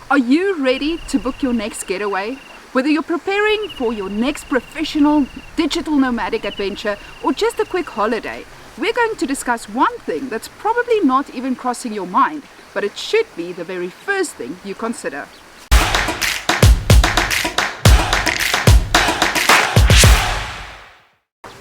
Are you ready to book your next getaway? Whether you're preparing for your next professional digital nomadic adventure or just a quick holiday, we're going to discuss one thing that's probably not even crossing your mind, but it should be the very first thing you consider.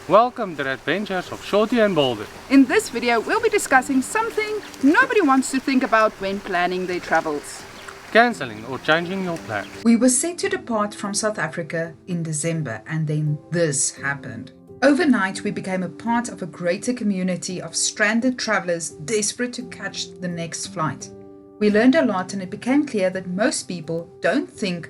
Welcome to the adventures of Shorty and Baldy. In this video, we'll be discussing something nobody wants to think about when planning their travels. Cancelling or changing your plans. We were set to depart from South Africa in December, and then this happened. Overnight, we became a part of a greater community of stranded travelers desperate to catch the next flight. We learned a lot, and it became clear that most people don't think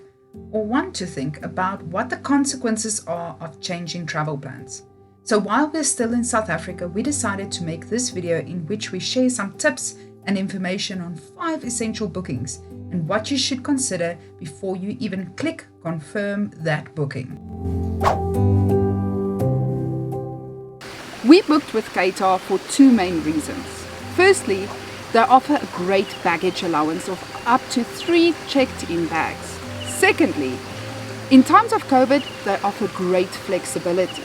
or want to think about what the consequences are of changing travel plans. So while we're still in South Africa, we decided to make this video in which we share some tips and information on 5 essential bookings and what you should consider before you even click confirm that booking. We booked with Qatar for 2 main reasons. Firstly, they offer a great baggage allowance of up to 3 checked-in bags. Secondly, in times of COVID, they offer great flexibility.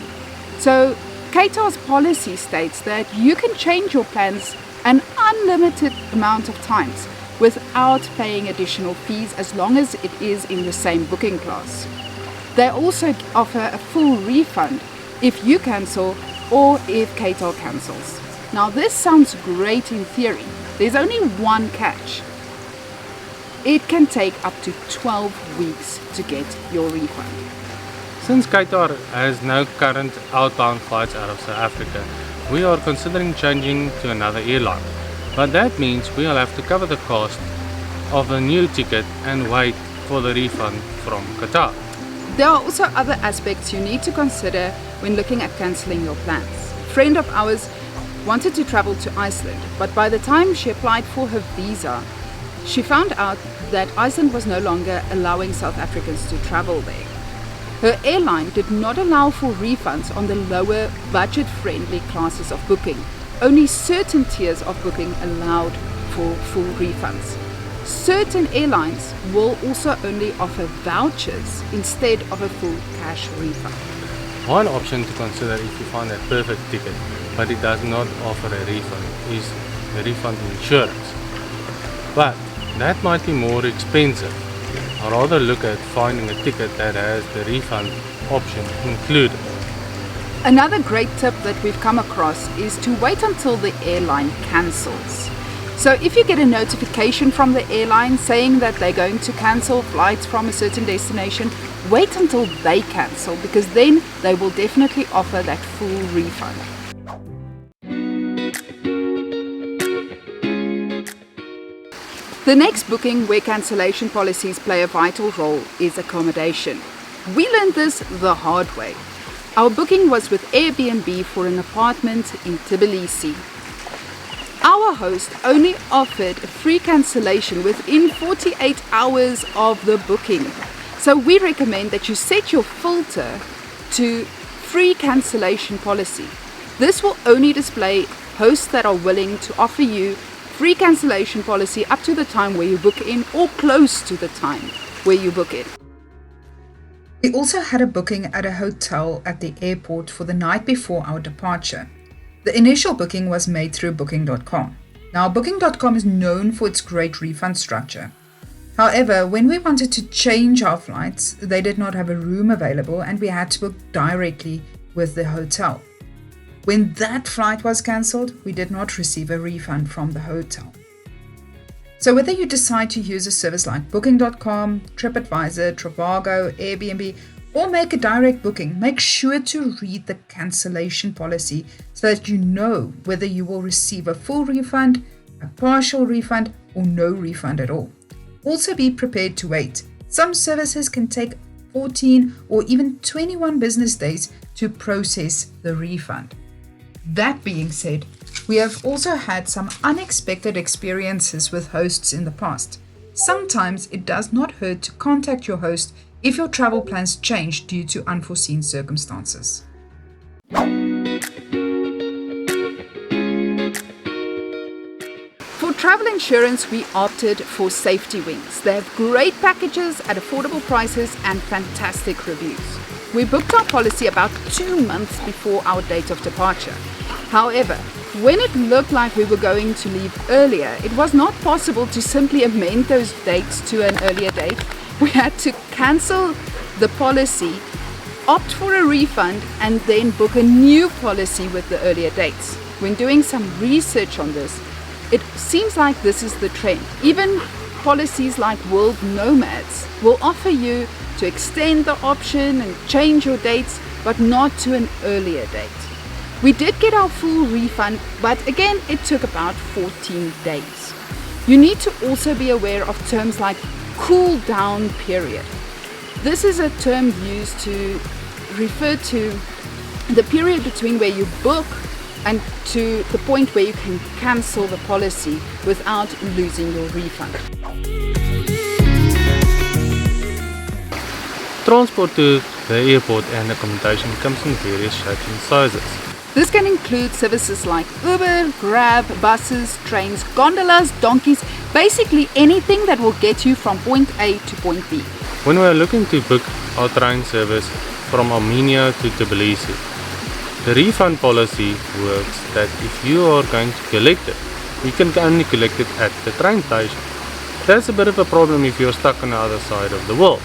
So, Qatar's policy states that you can change your plans an unlimited amount of times without paying additional fees as long as it is in the same booking class. They also offer a full refund if you cancel or if Qatar cancels. Now this sounds great in theory. There's only one catch. It can take up to 12 weeks to get your refund. Since Qatar has no current outbound flights out of South Africa, we are considering changing to another airline. But that means we'll have to cover the cost of a new ticket and wait for the refund from Qatar. There are also other aspects you need to consider when looking at cancelling your plans. A friend of ours wanted to travel to Iceland, but by the time she applied for her visa, she found out that Iceland was no longer allowing South Africans to travel there. Her airline did not allow for refunds on the lower budget-friendly classes of booking. Only certain tiers of booking allowed for full refunds. Certain airlines will also only offer vouchers instead of a full cash refund. One option to consider if you find a perfect ticket, but it does not offer a refund, is the refund insurance. But that might be more expensive. I'd rather look at finding a ticket that has the refund option included. Another great tip that we've come across is to wait until the airline cancels. So if you get a notification from the airline saying that they're going to cancel flights from a certain destination, wait until they cancel, because then they will definitely offer that full refund. The next booking where cancellation policies play a vital role is accommodation. We learned this the hard way. Our booking was with Airbnb for an apartment in Tbilisi. Our host only offered a free cancellation within 48 hours of the booking. So we recommend that you set your filter to free cancellation policy. This will only display hosts that are willing to offer you free cancellation policy up to the time where you book in or close to the time where you book in. We also had a booking at a hotel at the airport for the night before our departure. The initial booking was made through Booking.com. Now, Booking.com is known for its great refund structure. However, when we wanted to change our flights, they did not have a room available and we had to book directly with the hotel. When that flight was cancelled, we did not receive a refund from the hotel. So whether you decide to use a service like Booking.com, TripAdvisor, Trivago, Airbnb, or make a direct booking, make sure to read the cancellation policy so that you know whether you will receive a full refund, a partial refund, or no refund at all. Also be prepared to wait. Some services can take 14 or even 21 business days to process the refund. That being said, we have also had some unexpected experiences with hosts in the past. Sometimes it does not hurt to contact your host if your travel plans change due to unforeseen circumstances. For travel insurance, we opted for Safety Wings. They have great packages at affordable prices and fantastic reviews. We booked our policy about 2 months before our date of departure. However, when it looked like we were going to leave earlier, it was not possible to simply amend those dates to an earlier date. We had to cancel the policy, opt for a refund, and then book a new policy with the earlier dates. When doing some research on this, it seems like this is the trend. Even policies like World Nomads will offer you to extend the option and change your dates, but not to an earlier date. We did get our full refund, but again, it took about 14 days. You need to also be aware of terms like cool down period. This is a term used to refer to the period between where you book and to the point where you can cancel the policy without losing your refund. Transport to the airport and accommodation comes in various shapes and sizes. This can include services like Uber, Grab, buses, trains, gondolas, donkeys, basically anything that will get you from point A to point B. When we are looking to book our train service from Armenia to Tbilisi, the refund policy works that if you are going to collect it, you can only collect it at the train station. That's a bit of a problem if you're stuck on the other side of the world.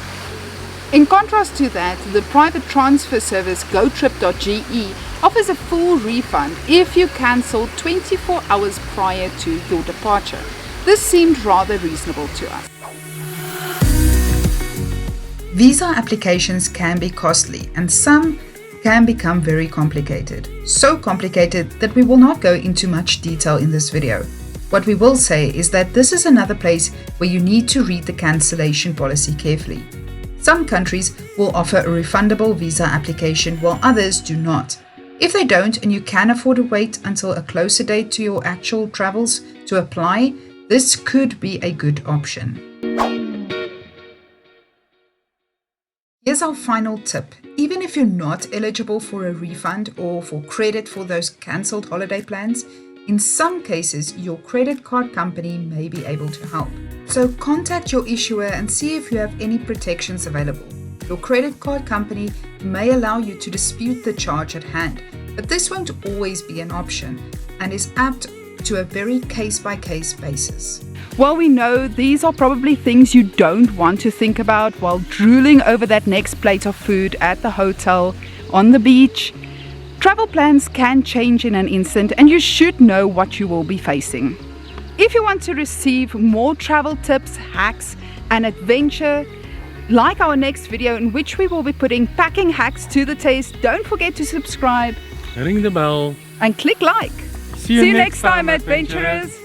In contrast to that, the private transfer service GoTrip.ge offers a full refund if you cancel 24 hours prior to your departure. This seemed rather reasonable to us. Visa applications can be costly and some can become very complicated. So complicated that we will not go into much detail in this video. What we will say is that this is another place where you need to read the cancellation policy carefully. Some countries will offer a refundable visa application while others do not. If they don't and you can afford to wait until a closer date to your actual travels to apply, this could be a good option. Here's our final tip. Even if you're not eligible for a refund or for credit for those cancelled holiday plans, in some cases your credit card company may be able to help. So contact your issuer and see if you have any protections available. Your credit card company may allow you to dispute the charge at hand, but this won't always be an option and is apt to a very case-by-case basis. Well, we know these are probably things you don't want to think about while drooling over that next plate of food at the hotel, on the beach. Travel plans can change in an instant and you should know what you will be facing. If you want to receive more travel tips, hacks and adventure, like our next video in which we will be putting packing hacks to the test, don't forget to subscribe, Ring the bell and click like. See you next time, adventurers.